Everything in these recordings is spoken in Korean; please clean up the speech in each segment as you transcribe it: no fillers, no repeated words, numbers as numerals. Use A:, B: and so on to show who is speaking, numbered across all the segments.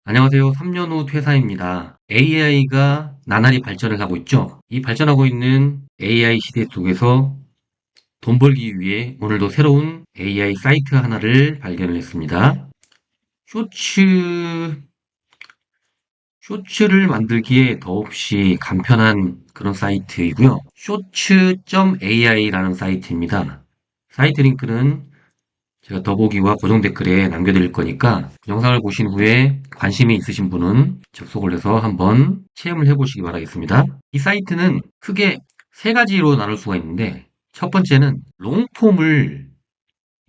A: 안녕하세요. 3년 후 퇴사입니다. AI가 나날이 발전을 하고 있죠. 이 발전하고 있는 AI 시대 속에서 돈 벌기 위해 오늘도 새로운 AI 사이트 하나를 발견을 했습니다. 쇼츠, 쇼츠를 만들기에 더없이 간편한 그런 사이트이고요. 쇼츠.ai라는 사이트입니다. 사이트 링크는 제가 더보기와 고정 댓글에 남겨드릴 거니까 영상을 보신 후에 관심이 있으신 분은 접속을 해서 한번 체험을 해보시기 바라겠습니다. 이 사이트는 크게 세 가지로 나눌 수가 있는데 첫 번째는 롱폼을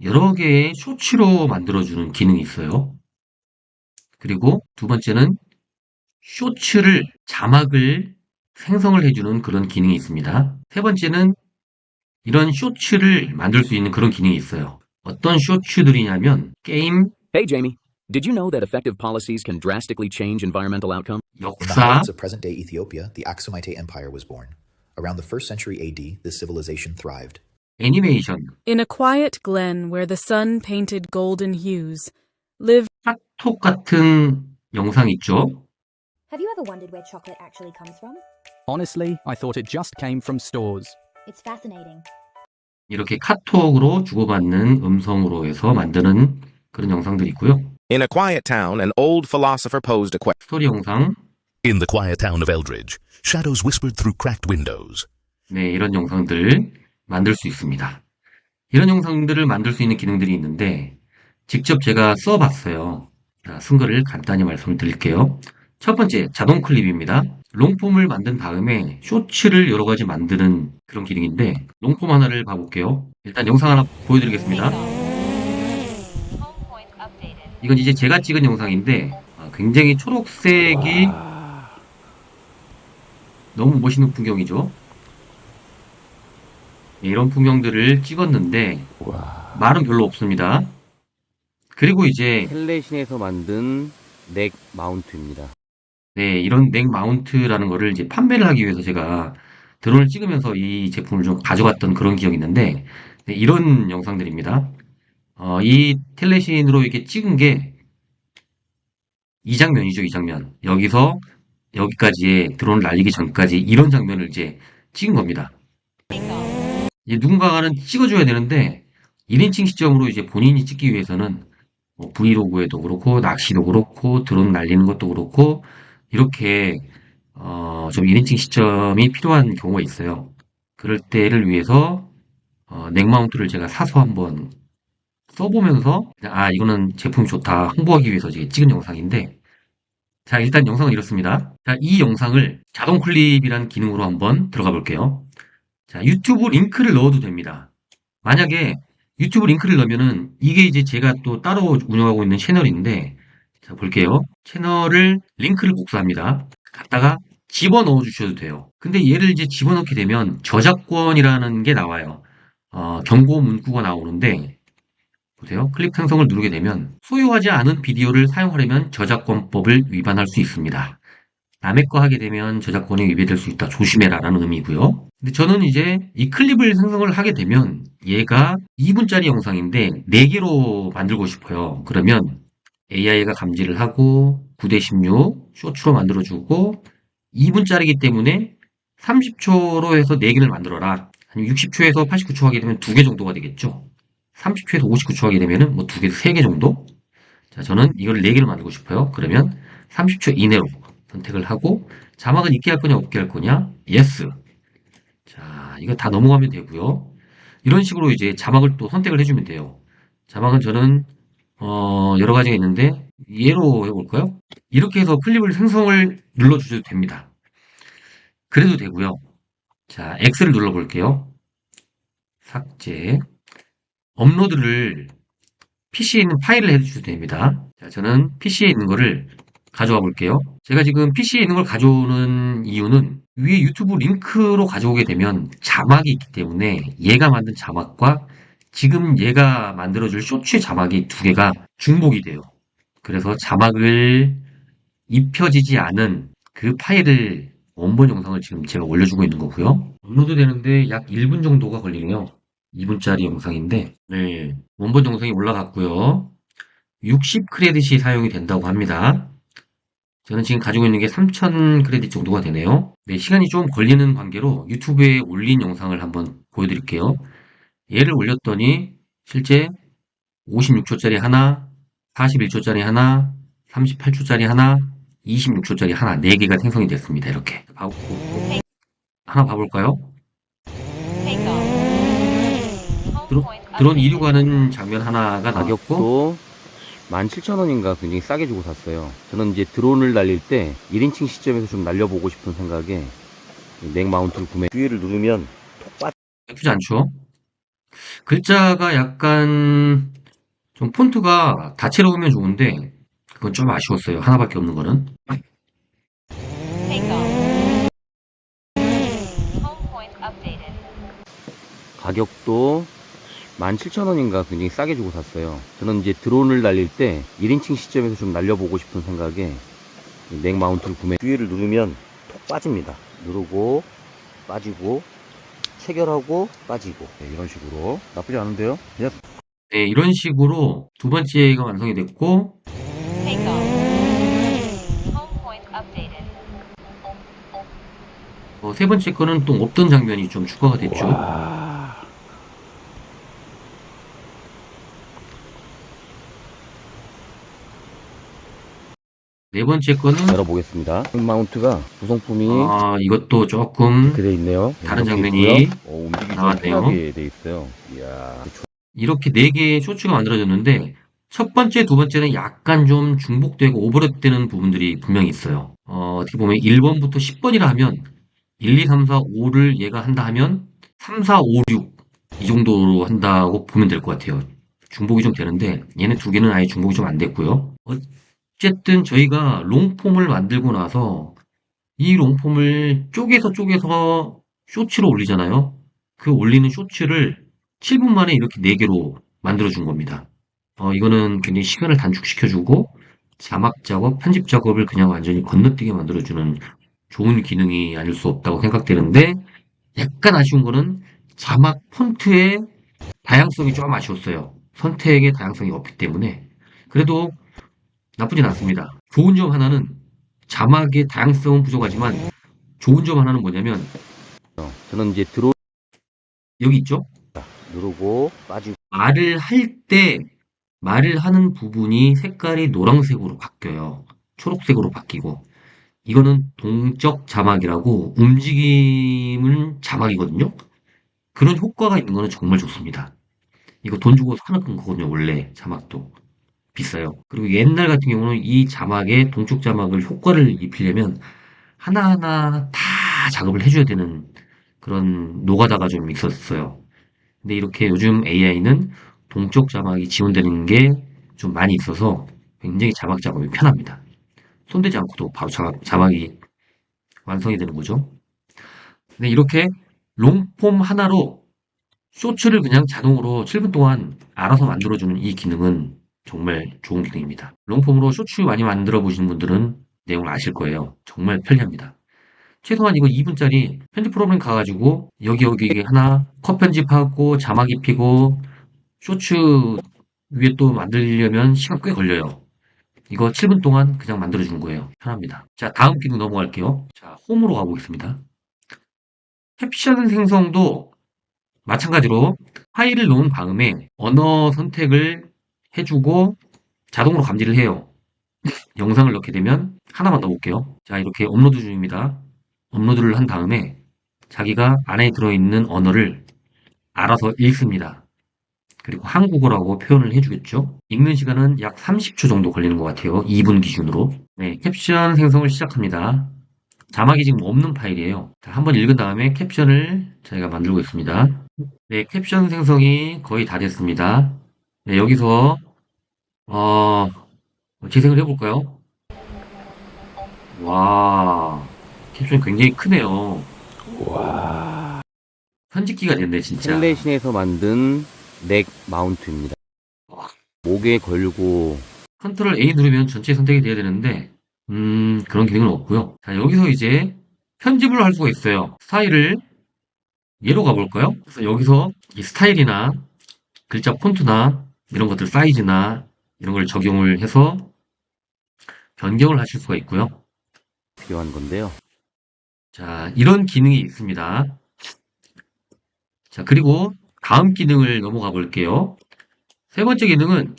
A: 여러 개의 쇼츠로 만들어주는 기능이 있어요. 그리고 두 번째는 쇼츠를 자막을 생성을 해주는 그런 기능이 있습니다. 세 번째는 이런 쇼츠를 만들 수 있는 그런 기능이 있어요. 어떤 쇼츠들이냐면 게임,
B: Hey, Jamie. Did you know that effective policies can drastically change environmental outcomes?
C: In the
A: 역사,
C: highlands of present-day Ethiopia, the Aksumite Empire was born. Around the 1st century AD, this civilization thrived.
A: 애니메이션,
D: In a quiet glen where the sun painted golden hues, lived
A: 핫톡 같은 영상 있죠?
E: Have you ever wondered where chocolate actually comes from?
F: Honestly, I thought it just came from stores.
E: It's fascinating.
A: 이렇게 카톡으로 주고받는 음성으로 해서 만드는 그런 영상들이 있고요.
G: In a quiet town, an old philosopher posed a question.
A: 스토리 영상,
H: In the quiet town of Eldridge, shadows whispered through cracked windows.
A: 네, 이런 영상들 만들 수 있습니다. 이런 영상들을 만들 수 있는 기능들이 있는데 직접 제가 써봤어요. 쓴 거를 간단히 말씀을 드릴게요. 첫 번째, 자동 클립입니다. 롱폼을 만든 다음에 쇼츠를 여러 가지 만드는 그런 기능인데 롱폼 하나를 봐볼게요. 일단 영상 하나 보여드리겠습니다. 이건 이제 제가 찍은 영상인데 굉장히 초록색이 너무 멋있는 풍경이죠. 네, 이런 풍경들을 찍었는데 말은 별로 없습니다. 그리고 이제
I: 텔레신에서 만든 넥 마운트입니다.
A: 네, 이런 넥 마운트라는 거를 이제 판매를 하기 위해서 제가 드론을 찍으면서 이 제품을 좀 가져갔던 그런 기억이 있는데 네, 이런 영상들입니다. 이 텔레신으로 이렇게 찍은 게 이 장면이죠, 이 장면. 여기서 여기까지의 드론을 날리기 전까지 이런 장면을 이제 찍은 겁니다. 이제 누군가는 찍어줘야 되는데 1인칭 시점으로 이제 본인이 찍기 위해서는 뭐 브이로그에도 그렇고 낚시도 그렇고 드론 날리는 것도 그렇고 이렇게 좀 1인칭 시점이 필요한 경우가 있어요. 그럴 때를 위해서 넥마운트를 제가 사서 한번 써보면서 이거는 제품이 좋다 홍보하기 위해서 찍은 영상인데 자 일단 영상은 이렇습니다. 자, 이 영상을 자동 클립이라는 기능으로 한번 들어가 볼게요. 자, 유튜브 링크를 넣어도 됩니다. 만약에 유튜브 링크를 넣으면은 이게 이제 제가 또 따로 운영하고 있는 채널인데 자 볼게요. 채널을 링크를 복사합니다. 갖다가 집어넣어 주셔도 돼요. 근데 얘를 이제 집어넣게 되면 저작권이라는 게 나와요. 경고 문구가 나오는데 보세요. 클립 생성을 누르게 되면 소유하지 않은 비디오를 사용하려면 저작권법을 위반할 수 있습니다. 남의 거 하게 되면 저작권이 위배될 수 있다. 조심해라 라는 의미고요. 근데 저는 이제 이 클립을 생성을 하게 되면 얘가 2분짜리 영상인데 4개로 만들고 싶어요. 그러면 AI가 감지를 하고 9:16 쇼츠로 만들어주고 2분짜리이기 때문에 30초로 해서 4개를 만들어라. 아니면 60초에서 89초 하게 되면 2개 정도가 되겠죠. 30초에서 59초 하게 되면은 뭐 2개에서 3개 정도? 자, 저는 이걸 4개를 만들고 싶어요. 그러면 30초 이내로 선택을 하고 자막은 있게 할 거냐 없게 할 거냐? 예스. 자, 이거 다 넘어가면 되고요. 이런 식으로 이제 자막을 또 선택을 해주면 돼요. 자막은 저는 여러 가지가 있는데 얘로 해볼까요? 이렇게 해서 클립을 생성을 눌러주셔도 됩니다. 그래도 되고요. 자, X를 눌러볼게요. 삭제. 업로드를 PC에 있는 파일을 해주셔도 됩니다. 자, 저는 PC에 있는 거를 가져와 볼게요. 제가 지금 PC에 있는 걸 가져오는 이유는 위에 유튜브 링크로 가져오게 되면 자막이 있기 때문에 얘가 만든 자막과 지금 얘가 만들어줄 쇼츠의 자막이 2개가 중복이 돼요. 그래서 자막을 입혀지지 않은 그 파일을 원본 영상을 지금 제가 올려주고 있는 거고요. 업로드 되는데 약 1분 정도가 걸리네요. 2분짜리 영상인데 네, 원본 영상이 올라갔고요. 60 크레딧이 사용이 된다고 합니다. 저는 지금 가지고 있는 게 3000 크레딧 정도가 되네요. 네, 시간이 좀 걸리는 관계로 유튜브에 올린 영상을 한번 보여드릴게요. 얘를 올렸더니 실제 56초짜리 하나, 41초짜리 하나, 38초짜리 하나, 26초짜리 하나, 4개가 생성이 됐습니다. 이렇게. 하나 봐볼까요? 드론 이륙하는 장면 하나가 나왔고,
I: 가격도 17,000원인가 굉장히 싸게 주고 샀어요. 저는 이제 드론을 날릴 때 1인칭 시점에서 좀 날려보고 싶은 생각에 넥 마운트를 구매. 뷰를 누르면 톡 빠져.
A: 예쁘지 않죠? 글자가 약간 좀 폰트가 다채로우면 좋은데 그건 좀 아쉬웠어요. 하나밖에 없는 거는.
I: 가격도 17,000원인가 굉장히 싸게 주고 샀어요. 저는 이제 드론을 날릴 때 1인칭 시점에서 좀 날려보고 싶은 생각에 넥 마운트를 구매. 뷰를 누르면 톡 빠집니다. 누르고 빠지고 체결하고 빠지고, 네, 이런 식으로 나쁘지 않은데요? 그냥
A: 네, 이런 식으로 두 번째가 완성이 됐고, 세 번째 거는 또 없던 장면이 좀 추가가 됐죠. 네 번째 거는
I: 열어보겠습니다. 마운트가 구성품이
A: 이것도 조금
I: 그래 있네요.
A: 다른
I: 이렇게
A: 장면이
I: 있고요. 움직이기 좀
A: 나왔네요.
I: 편하게 돼 있어요. 이야.
A: 이렇게 4개의 쇼츠가 만들어졌는데 첫 번째, 두 번째는 약간 좀 중복되고 오버랩되는 부분들이 분명히 있어요. 어떻게 보면 1번부터 10번이라 하면 1, 2, 3, 4, 5를 얘가 한다 하면 3, 4, 5, 6 이 정도로 한다고 보면 될 것 같아요. 중복이 좀 되는데 얘네 두 개는 아예 중복이 좀 안 됐고요. 어쨌든 저희가 롱폼을 만들고 나서 이 롱폼을 쪼개서 쇼츠로 올리잖아요. 그 올리는 쇼츠를 7분 만에 이렇게 4개로 만들어준 겁니다. 이거는 굉장히 시간을 단축시켜주고 자막 작업, 편집 작업을 그냥 완전히 건너뛰게 만들어주는 좋은 기능이 아닐 수 없다고 생각되는데 약간 아쉬운 거는 자막 폰트의 다양성이 좀 아쉬웠어요. 선택의 다양성이 없기 때문에. 그래도 나쁘진 않습니다. 좋은 점 하나는 자막의 다양성은 부족하지만 좋은 점 하나는 뭐냐면
I: 저는 이제 드론
A: 여기 있죠?
I: 누르고 빠지고.
A: 말을 하는 부분이 색깔이 노란색으로 바뀌어요. 초록색으로 바뀌고. 이거는 동적 자막이라고 움직임은 자막이거든요. 그런 효과가 있는 거는 정말 좋습니다. 이거 돈 주고 사는 거거든요. 원래 자막도 비싸요. 그리고 옛날 같은 경우는 이 자막에 동적 자막을 효과를 입히려면 하나하나 다 작업을 해줘야 되는 그런 노가다가 좀 있었어요. 근데 이렇게 요즘 AI는 동적 자막이 지원되는 게 좀 많이 있어서 굉장히 자막 작업이 편합니다. 손대지 않고도 바로 자막이 완성이 되는 거죠. 근데 이렇게 롱폼 하나로 쇼츠를 그냥 자동으로 7분 동안 알아서 만들어주는 이 기능은 정말 좋은 기능입니다. 롱폼으로 쇼츠 많이 만들어 보시는 분들은 내용을 아실 거예요. 정말 편리합니다. 최소한 이거 2분짜리 편집 프로그램 가가지고 여기 하나 컷 편집하고 자막 입히고 쇼츠 위에 또 만들려면 시간 꽤 걸려요. 이거 7분 동안 그냥 만들어주는 거예요. 편합니다. 자, 다음 기능 넘어갈게요. 자, 홈으로 가보겠습니다. 캡션 생성도 마찬가지로 파일을 놓은 다음에 언어 선택을 해주고 자동으로 감지를 해요. 영상을 넣게 되면 하나만 넣어볼게요. 자, 이렇게 업로드 중입니다. 업로드를 한 다음에 자기가 안에 들어있는 언어를 알아서 읽습니다. 그리고 한국어라고 표현을 해주겠죠. 읽는 시간은 약 30초 정도 걸리는 것 같아요. 2분 기준으로. 네, 캡션 생성을 시작합니다. 자막이 지금 없는 파일이에요. 자, 한번 읽은 다음에 캡션을 저희가 만들고 있습니다. 네, 캡션 생성이 거의 다 됐습니다. 네, 여기서 재생을 해볼까요? 와, 캡션이 굉장히 크네요. 편집기가 됐네, 진짜.
I: 텔레신에서 만든 넥 마운트입니다. 목에 걸고
A: 컨트롤 A 누르면 전체 선택이 돼야 되는데, 그런 기능은 없고요. 자, 여기서 이제 편집을 할 수가 있어요. 스타일을 얘로 가볼까요? 그래서 여기서 이 스타일이나 글자 폰트나 이런 것들 사이즈나 이런 걸 적용을 해서 변경을 하실 수가 있고요.
I: 필요한 건데요.
A: 자, 이런 기능이 있습니다. 자, 그리고 다음 기능을 넘어가 볼게요. 세 번째 기능은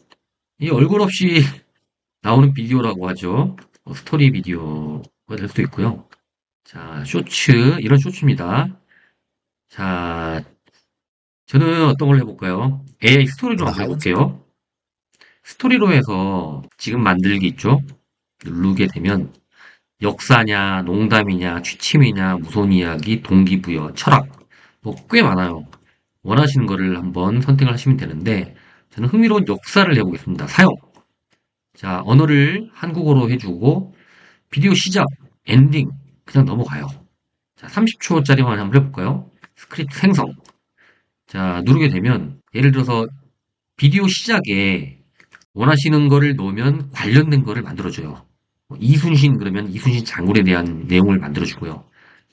A: 이 얼굴 없이 나오는 비디오라고 하죠. 스토리 비디오가 될 수도 있고요. 자, 쇼츠, 이런 쇼츠입니다. 자, 저는 어떤 걸 해볼까요? AI 스토리로
C: In the
A: 한번
C: Highlands of
A: 해볼게요. 스토리로 해서 지금 만들기 있죠? 누르게 되면 역사냐, 농담이냐, 취침이냐, 무슨 이야기, 동기부여, 철학, 뭐 꽤 많아요. 원하시는 거를 한번 선택을 하시면 되는데 저는 흥미로운 역사를 해보겠습니다. 사용. 자, 언어를 한국어로 해주고 비디오 시작, 엔딩 그냥 넘어가요. 자, 30초짜리만 한번 해볼까요? 스크립트 생성. 자, 누르게 되면 예를 들어서 비디오 시작에 원하시는 거를 넣으면 관련된 거를 만들어줘요. 이순신 그러면 이순신 장군에 대한 내용을 만들어주고요.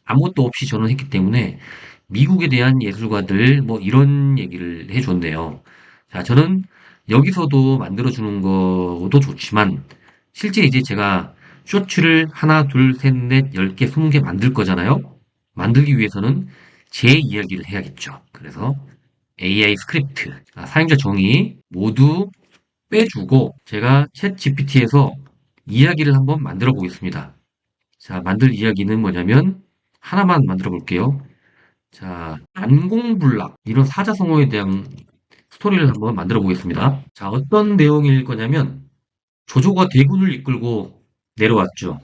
A: 아무것도 없이 저는 했기 때문에 미국에 대한 예술가들 뭐 이런 얘기를 해줬네요. 자, 저는 여기서도 만들어주는 것도 좋지만 실제 이제 제가 쇼츠를 하나, 둘, 셋, 넷, 10개, 20개 만들 거잖아요. 만들기 위해서는 제 이야기를 해야겠죠. 그래서 AI 스크립트, 사용자 정의 모두 빼주고 제가 챗 GPT에서 이야기를 한번 만들어 보겠습니다. 자, 만들 이야기는 뭐냐면 하나만 만들어 볼게요. 자, 난공불락 이런 사자성어에 대한 스토리를 한번 만들어 보겠습니다. 자, 어떤 내용일 거냐면 조조가 대군을 이끌고 내려왔죠.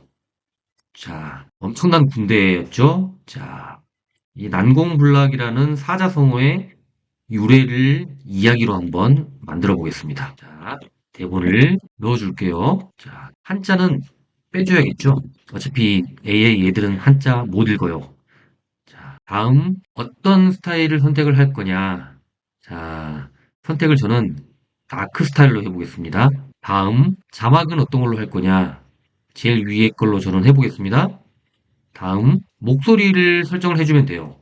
A: 자, 엄청난 군대였죠. 자, 이 난공불락이라는 사자성어의 유래를 이야기로 한번 만들어 보겠습니다. 자, 대본을 넣어줄게요. 자, 한자는 빼줘야겠죠. 어차피 AI 얘들은 한자 못 읽어요. 자, 다음 어떤 스타일을 선택을 할 거냐. 자, 선택을 저는 다크 스타일로 해보겠습니다. 다음 자막은 어떤 걸로 할 거냐. 제일 위에 걸로 저는 해보겠습니다. 다음 목소리를 설정을 해주면 돼요.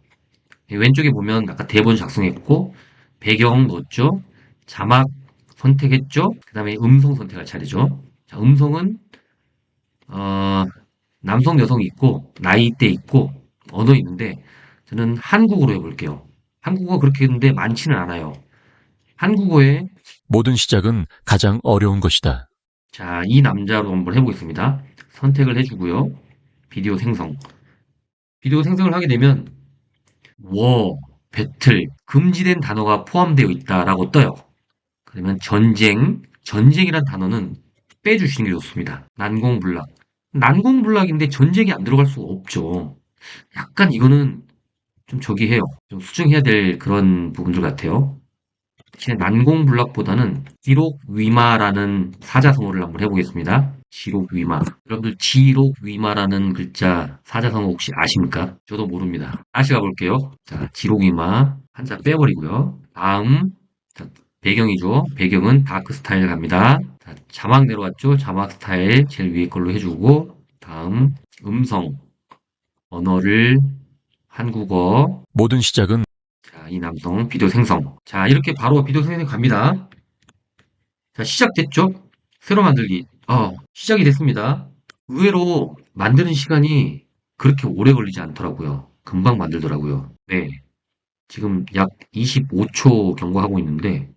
A: 왼쪽에 보면 아까 대본 작성했고 배경 넣었죠. 자막 선택했죠. 그 다음에 음성 선택할 차례죠. 자, 음성은 남성, 여성 있고 나이대 있고 언어 있는데 저는 한국어로 해볼게요. 한국어 그렇게 했는데 많지는 않아요. 한국어에
H: 모든 시작은 가장 어려운 것이다.
A: 자, 이 남자로 한번 해보겠습니다. 선택을 해주고요. 비디오 생성. 비디오 생성을 하게 되면 워, 배틀, 금지된 단어가 포함되어 있다라고 떠요. 그러면 전쟁, 전쟁이란 단어는 빼주시는 게 좋습니다. 난공불락. 난공불락인데 전쟁이 안 들어갈 수가 없죠. 약간 이거는 좀 저기 해요. 좀 수정해야 될 그런 부분들 같아요. 대신에 난공불락보다는 지록위마라는 사자성어를 한번 해보겠습니다. 지록위마. 여러분들 지록위마라는 글자 사자성어 혹시 아십니까? 저도 모릅니다. 다시 가볼게요. 자, 지록위마 한자 빼버리고요. 다음 자, 배경이죠. 배경은 다크 스타일 갑니다. 자, 자막 내려왔죠. 자막 스타일 제일 위에 걸로 해주고 다음 음성 언어를 한국어.
H: 모든 시작은
A: 자, 이 남성 비디오 생성. 자, 이렇게 바로 비디오 생성 갑니다. 자, 시작됐죠? 새로 만들기. 시작이 됐습니다. 의외로 만드는 시간이 그렇게 오래 걸리지 않더라고요. 금방 만들더라고요. 네. 지금 약 25초 경과하고 있는데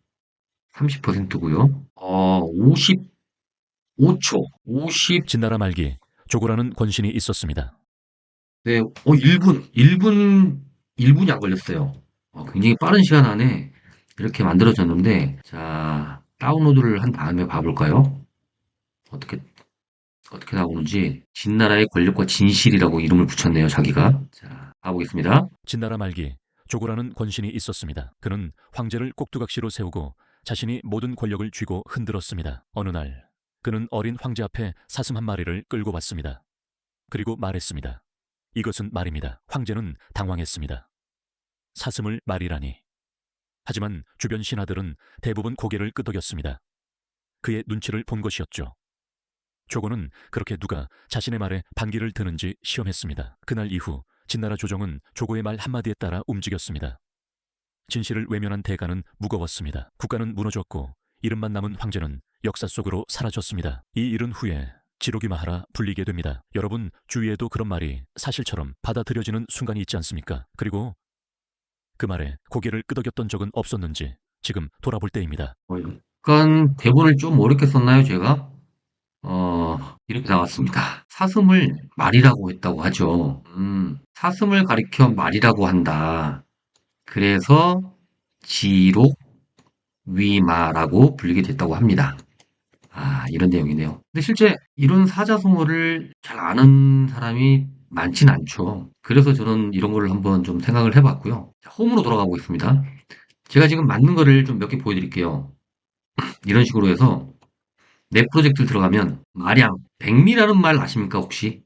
A: 30%고요. 55초. 50.
H: 진나라 말기 조고라는 권신이 있었습니다.
A: 네. 1분이 안 걸렸어요. 굉장히 빠른 시간 안에 이렇게 만들어졌는데 자, 다운로드를 한 다음에 봐볼까요? 어떻게 나오는지. 진나라의 권력과 진실이라고 이름을 붙였네요, 자기가. 자, 가보겠습니다.
H: 진나라 말기 조고라는 권신이 있었습니다. 그는 황제를 꼭두각시로 세우고 자신이 모든 권력을 쥐고 흔들었습니다. 어느 날 그는 어린 황제 앞에 사슴 한 마리를 끌고 왔습니다. 그리고 말했습니다. 이것은 말입니다. 황제는 당황했습니다. 사슴을 말이라니. 하지만 주변 신하들은 대부분 고개를 끄덕였습니다. 그의 눈치를 본 것이었죠. 조고는 그렇게 누가 자신의 말에 반기를 드는지 시험했습니다. 그날 이후 진나라 조정은 조고의 말 한마디에 따라 움직였습니다. 진실을 외면한 대가는 무거웠습니다. 국가는 무너졌고 이름만 남은 황제는 역사 속으로 사라졌습니다. 이 일은 후에 지록이마하라 불리게 됩니다. 여러분 주위에도 그런 말이 사실처럼 받아들여지는 순간이 있지 않습니까? 그리고 그 말에 고개를 끄덕였던 적은 없었는지 지금 돌아볼 때입니다.
A: 약간 대본을 좀 어렵게 썼나요, 제가? 이렇게 나왔습니다. 사슴을 말이라고 했다고 하죠. 사슴을 가리켜 말이라고 한다. 그래서 지록 위마라고 불리게 됐다고 합니다. 이런 내용이네요. 근데 실제 이런 사자성어를 잘 아는 사람이 많진 않죠. 그래서 저는 이런 거를 한번 좀 생각을 해봤고요. 자, 홈으로 돌아가 보겠습니다. 제가 지금 만든 거를 좀 몇 개 보여드릴게요. 이런 식으로 해서 내 프로젝트를 들어가면 마량, 백미라는 말 아십니까 혹시?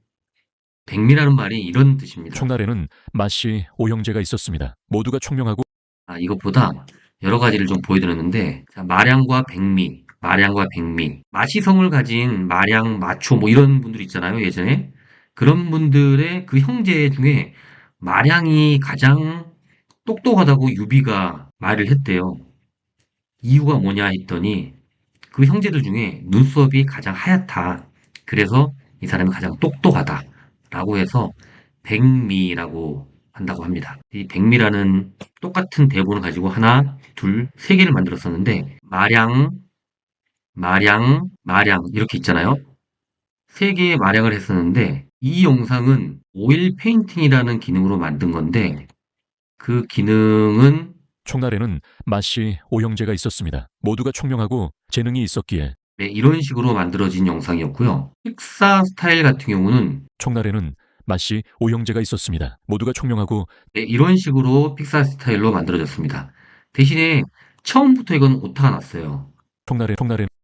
A: 백미라는 말이 이런 뜻입니다.
H: 총날에는 마씨 오형제가 있었습니다. 모두가 총명하고
A: 이것보다 여러 가지를 좀 보여드렸는데, 자, 마량과 백미, 마량과 백미, 마시성을 가진 마량, 마초 뭐 이런 분들 있잖아요, 예전에. 그런 분들의 그 형제 중에 마량이 가장 똑똑하다고 유비가 말을 했대요. 이유가 뭐냐 했더니 그 형제들 중에 눈썹이 가장 하얗다. 그래서 이 사람이 가장 똑똑하다. 라고 해서 백미라고 한다고 합니다. 이 백미라는 똑같은 대본을 가지고 하나, 둘, 세 개를 만들었었는데 마량, 마량, 마량 이렇게 있잖아요. 세 개의 마량을 했었는데 이 영상은 오일 페인팅이라는 기능으로 만든 건데 그 기능은
H: 총날에는 마씨 오형제가 있었습니다. 모두가 총명하고 재능이 있었기에
A: 네, 이런 식으로 만들어진 영상이었고요. 픽사 스타일 같은 경우는
H: 총날에는 마씨 오형제가 있었습니다. 모두가 총명하고
A: 네, 이런 식으로 픽사 스타일로 만들어졌습니다. 대신에 처음부터 이건 오타가 났어요.
H: 총날에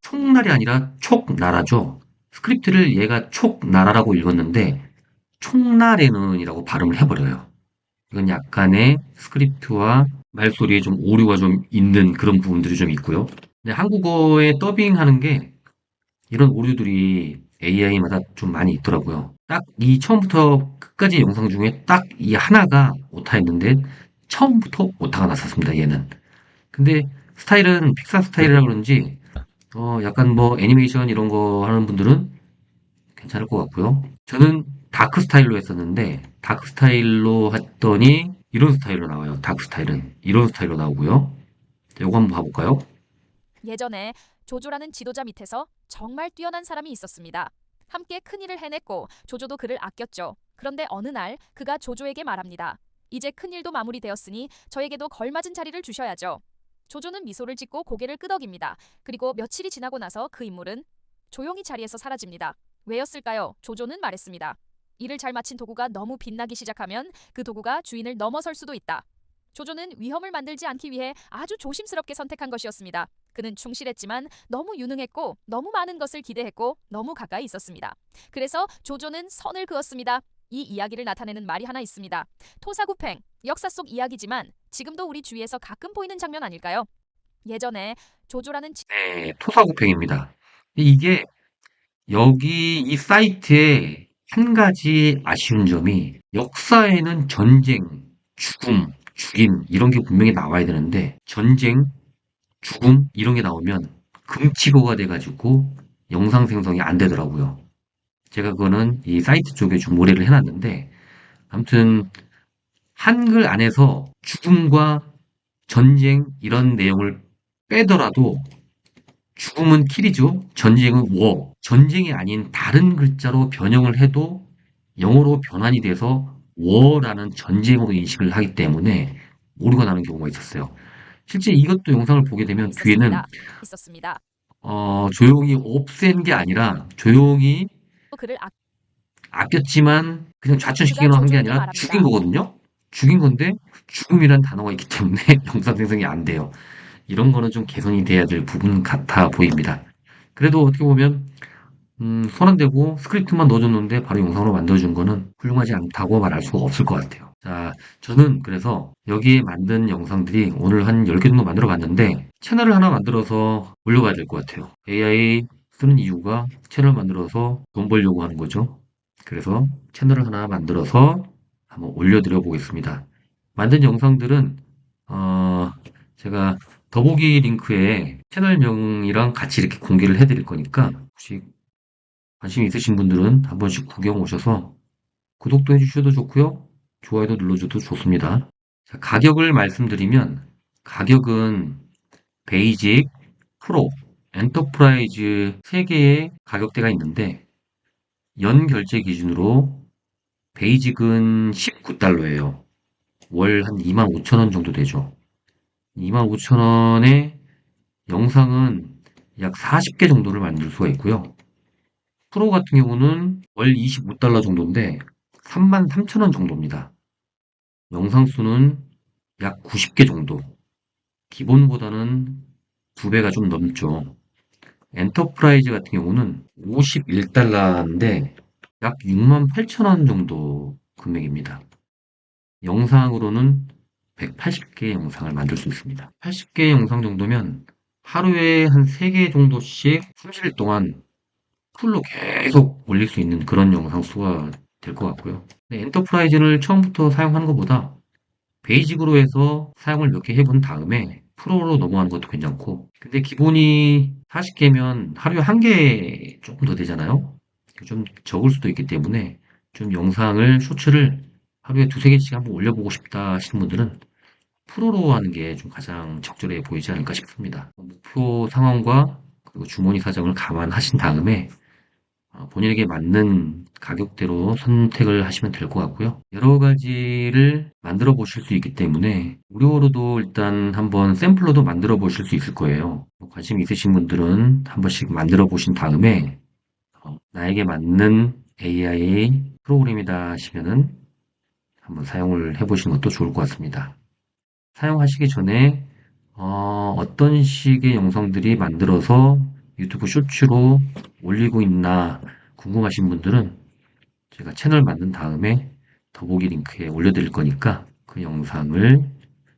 A: 총날이 아니라 촉나라죠. 스크립트를 얘가 촉나라라고 읽었는데 총나래는이라고 발음을 해버려요. 이건 약간의 스크립트와 말소리에 좀 오류가 좀 있는 그런 부분들이 좀 있고요. 근데 한국어에 더빙하는 게 이런 오류들이 AI마다 좀 많이 있더라고요. 딱 이 처음부터 끝까지 영상 중에 딱 이 하나가 오타였는데 처음부터 오타가 났었습니다, 얘는. 근데 스타일은 픽사 스타일이라 그런지 약간 뭐 애니메이션 이런 거 하는 분들은 괜찮을 것 같고요. 저는 다크 스타일로 했었는데 다크 스타일로 했더니 이런 스타일로 나와요. 다크 스타일은 이런 스타일로 나오고요. 자, 요거 한번 봐볼까요?
J: 예전에 조조라는 지도자 밑에서 정말 뛰어난 사람이 있었습니다. 함께 큰일을 해냈고 조조도 그를 아꼈죠. 그런데 어느 날 그가 조조에게 말합니다. 이제 큰일도 마무리되었으니 저에게도 걸맞은 자리를 주셔야죠. 조조는 미소를 짓고 고개를 끄덕입니다. 그리고 며칠이 지나고 나서 그 인물은 조용히 자리에서 사라집니다. 왜였을까요? 조조는 말했습니다. 일을 잘 마친 도구가 너무 빛나기 시작하면 그 도구가 주인을 넘어설 수도 있다. 조조는 위험을 만들지 않기 위해 아주 조심스럽게 선택한 것이었습니다. 그는 충실했지만 너무 유능했고 너무 많은 것을 기대했고 너무 가까이 있었습니다. 그래서 조조는 선을 그었습니다. 이 이야기를 나타내는 말이 하나 있습니다. 토사구팽, 역사 속 이야기지만 지금도 우리 주위에서 가끔 보이는 장면 아닐까요? 예전에 조조라는
A: 네, 토사구팽입니다. 이게 여기 이 사이트에 한 가지 아쉬운 점이 역사에는 전쟁, 죽음, 죽임 이런 게 분명히 나와야 되는데 전쟁, 죽음 이런 게 나오면 금치고가 돼가지고 영상 생성이 안 되더라고요. 제가 그거는 이 사이트 쪽에 좀 모래를 해놨는데 아무튼 한글 안에서 죽음과 전쟁 이런 내용을 빼더라도 죽음은 킬이죠. 전쟁은 워. 전쟁이 아닌 다른 글자로 변형을 해도 영어로 변환이 돼서 워라는 전쟁으로 인식을 하기 때문에 오류가 나는 경우가 있었어요. 실제 이것도 영상을 보게 되면 뒤에는
J: 있었습니다.
A: 조용히 없앤 게 아니라 조용히
J: 그를
A: 아꼈지만 그냥 좌천시키기로 한 게 아니라 죽인 거거든요. 죽인 건데 죽음이란 단어가 있기 때문에 영상 생성이 안 돼요. 이런 거는 좀 개선이 돼야 될 부분 같아 보입니다. 그래도 어떻게 보면 손 안 대고 스크립트만 넣어줬는데 바로 영상으로 만들어준 거는 훌륭하지 않다고 말할 수가 없을 것 같아요. 자, 저는 그래서 여기에 만든 영상들이 오늘 한 10개 정도 만들어 봤는데 채널을 하나 만들어서 올려봐야 될 것 같아요. AI 쓰는 이유가 채널 만들어서 돈 벌려고 하는 거죠. 그래서 채널을 하나 만들어서 한번 올려드려 보겠습니다. 만든 영상들은 제가 더보기 링크에 채널명이랑 같이 이렇게 공개를 해드릴 거니까 혹시 관심 있으신 분들은 한 번씩 구경 오셔서 구독도 해주셔도 좋고요. 좋아요도 눌러줘도 좋습니다. 자, 가격을 말씀드리면 가격은 베이직, 프로, 엔터프라이즈 3개의 가격대가 있는데 연 결제 기준으로 베이직은 19달러예요. 월 한 25,000원 정도 되죠. 25,000원에 영상은 약 40개 정도를 만들 수가 있고요. 프로 같은 경우는 월 25달러 정도인데 33,000원 정도입니다. 영상 수는 약 90개 정도. 기본보다는 2배가 좀 넘죠. 엔터프라이즈 같은 경우는 51달러인데 약 68,000원 정도 금액입니다. 영상으로는 180개의 영상을 만들 수 있습니다. 80개의 영상 정도면 하루에 한 3개 정도씩 30일 동안 풀로 계속 올릴 수 있는 그런 영상 수가 될 것 같고요. 엔터프라이즈를 처음부터 사용하는 것보다 베이직으로 해서 사용을 몇 개 해본 다음에 프로로 넘어가는 것도 괜찮고, 근데 기본이 40개면 하루에 1개 조금 더 되잖아요. 좀 적을 수도 있기 때문에 좀 영상을 쇼츠를 하루에 2-3개씩 한번 올려보고 싶다 하시는 분들은 프로로 하는 게 좀 가장 적절해 보이지 않을까 싶습니다. 목표 상황과 그리고 주머니 사정을 감안하신 다음에 본인에게 맞는 가격대로 선택을 하시면 될 것 같고요. 여러 가지를 만들어 보실 수 있기 때문에 무료로도 일단 한번 샘플로도 만들어 보실 수 있을 거예요. 관심 있으신 분들은 한 번씩 만들어 보신 다음에 나에게 맞는 AI 프로그램이다 하시면은 한번 사용을 해보시는 것도 좋을 것 같습니다. 사용하시기 전에 어떤 식의 영상들이 만들어서 유튜브 쇼츠로 올리고 있나 궁금하신 분들은 제가 채널 만든 다음에 더보기 링크에 올려드릴 거니까 그 영상을,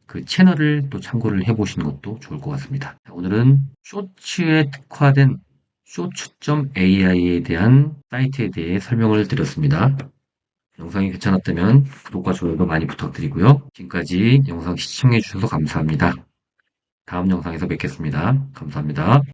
A: 그 채널을 또 참고를 해보시는 것도 좋을 것 같습니다. 오늘은 쇼츠에 특화된 쇼츠.ai에 대한 사이트에 대해 설명을 드렸습니다. 영상이 괜찮았다면 구독과 좋아요도 많이 부탁드리고요. 지금까지 영상 시청해 주셔서 감사합니다. 다음 영상에서 뵙겠습니다. 감사합니다.